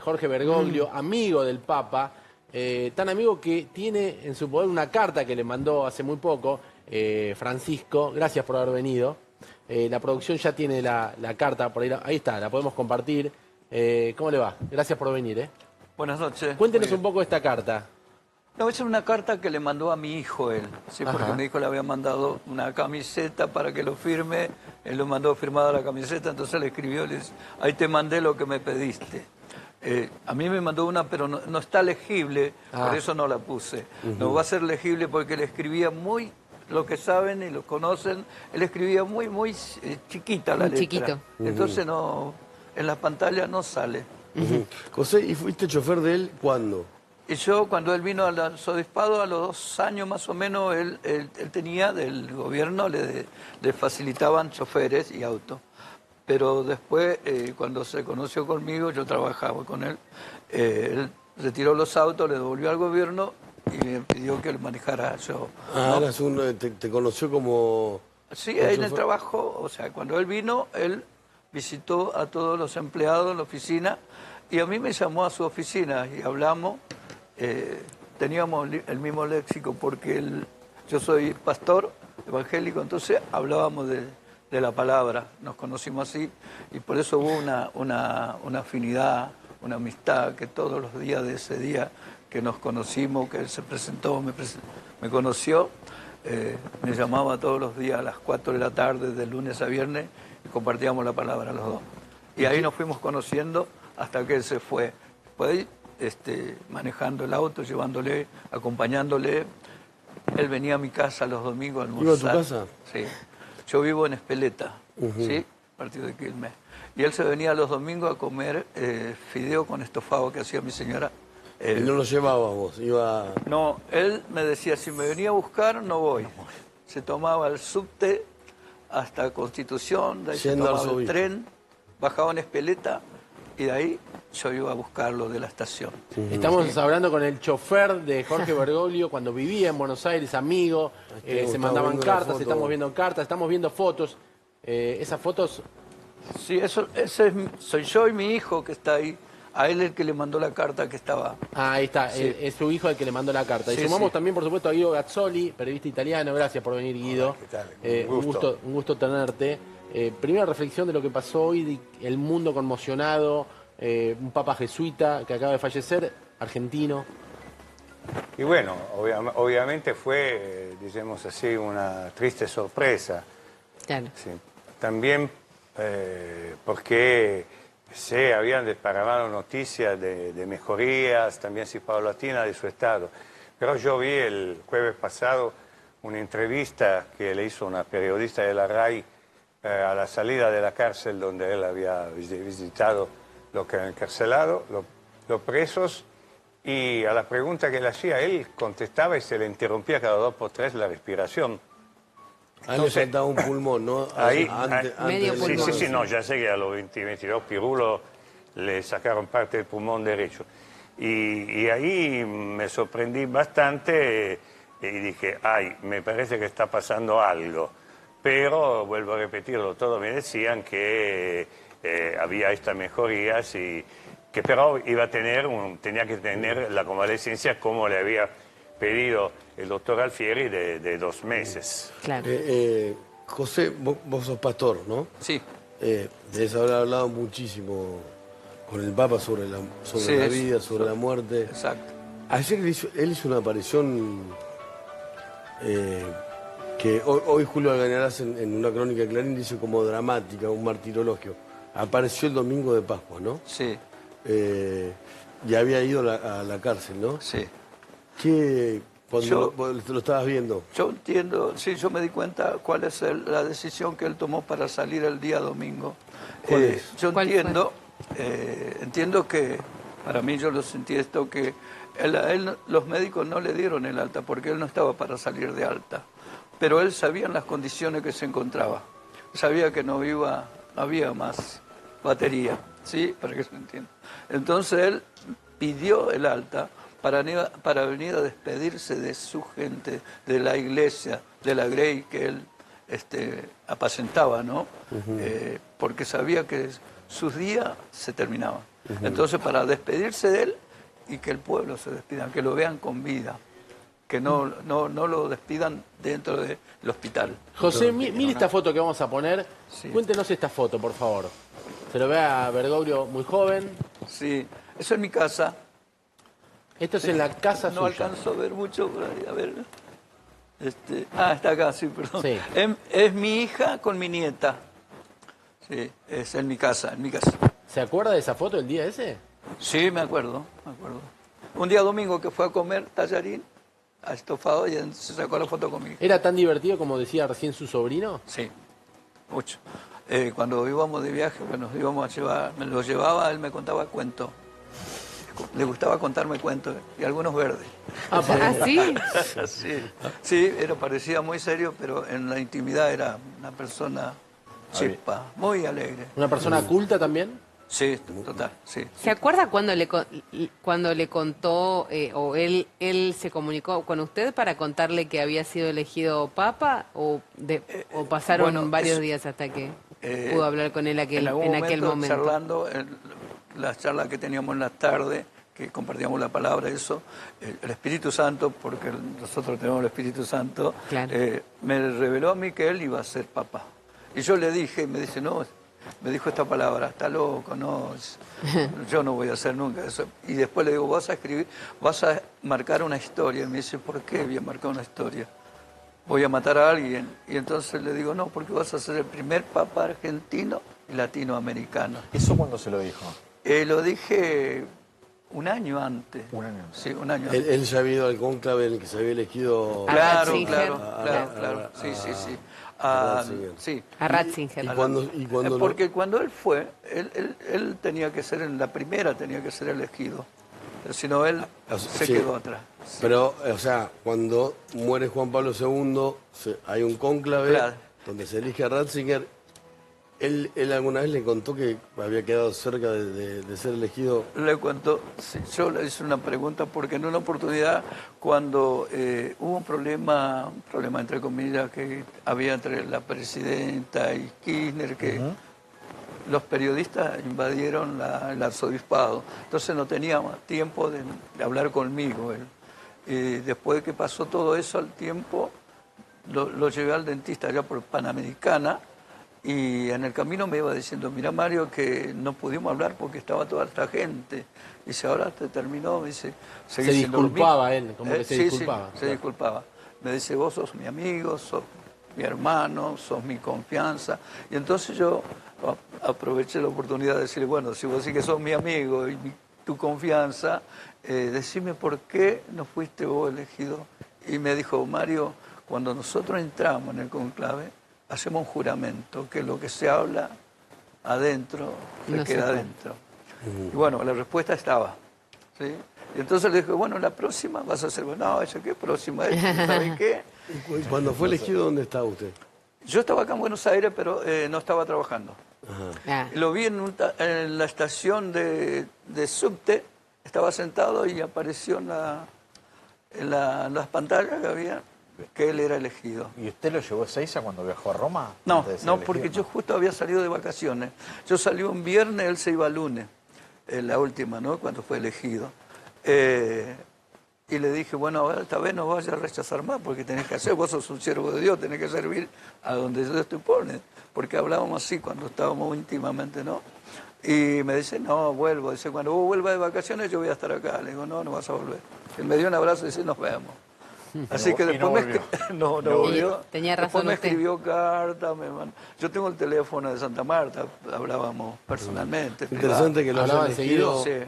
Jorge Bergoglio, amigo del Papa, tan amigo que tiene en su poder una carta que le mandó hace muy poco, Francisco. Gracias por haber venido. La producción ya tiene la carta, por ahí está, la podemos compartir. ¿Cómo le va? Gracias por venir. Buenas noches. Cuéntenos un poco de esta carta. No, esa es una carta que le mandó a mi hijo él, ¿sí? Porque Ajá. mi hijo le había mandado una camiseta para que lo firme, él lo mandó firmada la camiseta, entonces le escribió y le dice, ahí te mandé lo que me pediste. A mí me mandó una, pero no está legible, por eso no la puse. No va a ser legible porque le escribía muy, los que saben y lo conocen, él escribía muy chiquita la letra. Chiquito. Entonces no, en la pantalla no sale. José, ¿y fuiste chofer de él cuándo? Y yo, cuando él vino al arzobispado, a los 2 años más o menos, él tenía del gobierno, le facilitaban choferes y autos. Pero después, cuando se conoció conmigo, yo trabajaba con él, él retiró los autos, le devolvió al gobierno y me pidió que lo manejara yo. Ah, ¿no? te conoció como... Sí, ahí en el trabajo, o sea, cuando él vino, él visitó a todos los empleados en la oficina y a mí me llamó a su oficina y hablamos. Teníamos el mismo léxico porque yo soy pastor evangélico, entonces hablábamos de la palabra, nos conocimos así y por eso hubo una afinidad, una amistad que todos los días de ese día que nos conocimos, que él se presentó, me conoció, me llamaba todos los días a las 4 de la tarde, de lunes a viernes, y compartíamos la palabra los dos. Y ahí nos fuimos conociendo hasta que él se fue. Después, manejando el auto, llevándole, acompañándole. Él venía a mi casa los domingos a almorzar. ¿Iba a tu casa? Sí. Yo vivo en Espeleta, ¿sí? Partido de Quilmes. Y él se venía los domingos a comer fideo con estofado que hacía mi señora. ¿Y no lo llevabas vos? Iba... No, él me decía, si me venía a buscar, no voy. Se tomaba el subte hasta Constitución, de ahí se tomaba el tren, bajaba en Espeleta y de ahí yo iba a buscarlo de la estación. Estamos hablando con el chofer de Jorge Bergoglio cuando vivía en Buenos Aires, amigo, se mandaban cartas, estamos viendo cartas, estamos viendo fotos. Esas fotos... Sí, ese soy yo y mi hijo que está ahí. A él el que le mandó la carta que estaba... ahí está, Sí. es su hijo el que le mandó la carta. Y Sí, sumamos sí. también, por supuesto, a Guido Gazzoli, periodista italiano. Gracias por venir, Guido. Hola, ¿qué tal? Un gusto tenerte. Primera reflexión de lo que pasó hoy, el mundo conmocionado, un papa jesuita que acaba de fallecer, argentino. Y bueno, obviamente fue, digamos así, una triste sorpresa. Claro. Sí. También porque se habían desparramado noticias de mejorías, también si paulatina de su estado. Pero yo vi el jueves pasado una entrevista que le hizo una periodista de la RAI a la salida de la cárcel donde él había visitado los que han encarcelado, los presos, y a la pregunta que le hacía, él contestaba y se le interrumpía cada 2 por 3 la respiración. A él le faltaba un pulmón, ¿no? Medio pulmón. Sí, no, ya sé que a los 22 pirulos le sacaron parte del pulmón derecho. Y ahí me sorprendí bastante y dije, ay, me parece que está pasando algo. Pero, vuelvo a repetirlo, todos me decían que había estas mejorías y que pero tenía que tener la convalecencia como le había pedido el doctor Alfieri de 2 meses. Claro. José, vos sos pastor, ¿no? Sí. Debes haber hablado muchísimo con el Papa sobre la vida, sobre la muerte. Exacto. Ayer él hizo una aparición que hoy Julio Algañarás en una crónica de Clarín dice como dramática, un martirologio. Apareció el domingo de Pascua, ¿no? Sí, Y había ido a la cárcel, ¿no? sí. Cuando lo estabas viendo. Yo entiendo, sí, yo me di cuenta cuál es la decisión que él tomó para salir el día domingo. ¿Cuál es? Yo ¿Cuál entiendo que, para mí yo lo sentí esto, que a él los médicos no le dieron el alta porque él no estaba para salir de alta. Pero él sabía en las condiciones que se encontraba. Sabía que no había más batería, ¿sí? Para que se entienda. Entonces él pidió el alta para venir a despedirse de su gente, de la iglesia, de la Grey que él apacentaba, ¿no? Porque sabía que sus días se terminaban. Entonces, para despedirse de él y que el pueblo se despida, que lo vean con vida, que no lo despidan dentro del hospital. José, mire esta foto que vamos a poner. Sí. Cuéntenos esta foto, por favor. Se lo ve a Bergoglio muy joven. Sí, eso es mi casa. Esto es en la casa No suya. alcanzo a ver mucho por ahí, a ver. Está acá, sí, perdón. Sí. Es mi hija con mi nieta. Sí, es en mi casa, en mi casa. ¿Se acuerda de esa foto el día ese? Sí, me acuerdo. Un día domingo que fue a comer tallarín, a estofado, y se sacó la foto conmigo. ¿Era tan divertido como decía recién su sobrino? Sí, mucho. Cuando íbamos de viaje, bueno, íbamos a llevar, me lo llevaba, él me contaba cuentos. Le gustaba contarme cuentos, y algunos verdes. ¿Ah, sí? Sí, parecía muy serio, pero en la intimidad era una persona chispa, muy alegre. ¿Una persona culta también? Sí, total, sí. ¿Se acuerda cuando le contó o él se comunicó con usted para contarle que había sido elegido papa o pasaron bueno, varios días hasta que pudo hablar con él en aquel momento? Charlando, las charlas que teníamos en la tarde, que compartíamos la palabra, eso, el Espíritu Santo, porque nosotros tenemos el Espíritu Santo, Claro. me reveló a mí que él iba a ser papa. Y yo le dije, me dice, no, me dijo esta palabra, está loco, no, yo no voy a hacer nunca eso. Y después le digo, vas a escribir, vas a marcar una historia. Y me dice, ¿por qué voy a marcar una historia? Voy a matar a alguien. Y entonces le digo, no, porque vas a ser el primer papa argentino y latinoamericano. ¿Eso cuándo se lo dijo? Lo dije un año antes. Un año antes. Sí, un año antes. Él ya había ido al cónclave en el que se había elegido... Claro, Ratzinger. claro. Sí. Sí. A Ratzinger. Y cuando Porque cuando él fue, él tenía que ser en la primera, tenía que ser elegido. Pero si no, él se sí. quedó atrás. Pero, o sea, cuando muere Juan Pablo II, hay un cónclave Claro. donde se elige a Ratzinger. Él alguna vez le contó que había quedado cerca de ser elegido. Le cuento, sí, yo le hice una pregunta porque en una oportunidad cuando hubo un problema entre comillas que había entre la presidenta y Kirchner, que los periodistas invadieron el arzobispado, entonces no tenía más tiempo de hablar conmigo él. Y después de que pasó todo eso al tiempo, lo llevé al dentista allá por Panamericana. Y en el camino me iba diciendo, mira Mario, que no pudimos hablar porque estaba toda esta gente. Dice, ahora te terminó, me dice, Se seguí siendo lo disculpaba mismo. él, como que se Sí, disculpaba. Sí, se disculpaba. Me dice, vos sos mi amigo, sos mi hermano, sos mi confianza. Y entonces yo aproveché la oportunidad de decirle, bueno, si vos sí que sos mi amigo y tu confianza, decime por qué no fuiste vos elegido. Y me dijo, Mario, cuando nosotros entramos en el conclave, hacemos un juramento, que lo que se habla adentro se No se queda puede. adentro. Y bueno, la respuesta estaba. ¿Sí? Y entonces le dije, bueno, la próxima vas a hacer, no, ¿esa qué próxima? ¿Sabes qué? Y cuando fue elegido, ¿dónde estaba usted? Yo estaba acá en Buenos Aires, pero no estaba trabajando. Ah, Lo vi en la estación de subte, estaba sentado y apareció en las pantallas que había que él era elegido. ¿Y usted lo llevó a Ezeiza cuando viajó a Roma? No, antes de ser no, elegido? porque yo justo había salido de vacaciones. Yo salí un viernes, él se iba el lunes, la última, ¿no? Cuando fue elegido. Y le dije, bueno, ahora esta vez no vayas a rechazar más, porque tenés que hacer, vos sos un siervo de Dios, tenés que servir a donde Dios te pone. Porque hablábamos así cuando estábamos íntimamente, ¿no? Y me dice, no, vuelvo. Dice, cuando vos vuelvas de vacaciones yo voy a estar acá. Le digo, no, no vas a volver. Él me dio un abrazo y dice, nos vemos. Así que después no volvió. Tenía Después razón me usted. escribió carta, yo tengo el teléfono de Santa Marta, hablábamos personalmente. Interesante que lo hayan Hablaban elegido. seguido.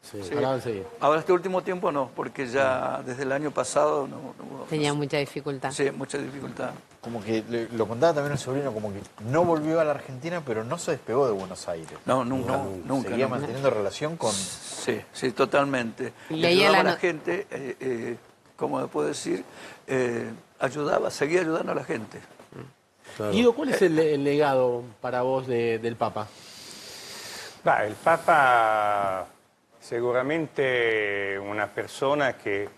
Sí. Hablaban seguido. Ahora este último tiempo no, porque ya desde el año pasado no hubo tenía mucha dificultad. sí, mucha dificultad. Como que lo contaba también un sobrino, como que no volvió a la Argentina, pero no se despegó de Buenos Aires. No, nunca. Seguía no. manteniendo relación con... Sí, totalmente. Leía Ayudaba a la la no- gente, ¿cómo me puedo decir? Seguía ayudando a la gente. Claro. Guido, ¿cuál es el legado para vos del Papa? El Papa seguramente una persona que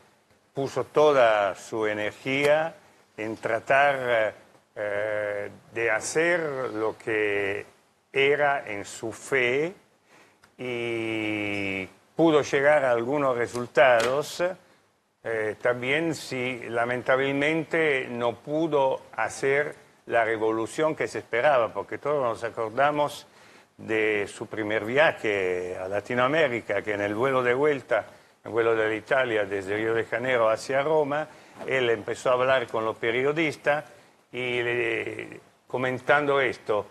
puso toda su energía en tratar de hacer lo que era en su fe y pudo llegar a algunos resultados. También sí, lamentablemente no pudo hacer la revolución que se esperaba, porque todos nos acordamos de su primer viaje a Latinoamérica, que en el vuelo de vuelta, el vuelo de Italia desde Río de Janeiro hacia Roma, él empezó a hablar con los periodistas y comentando esto.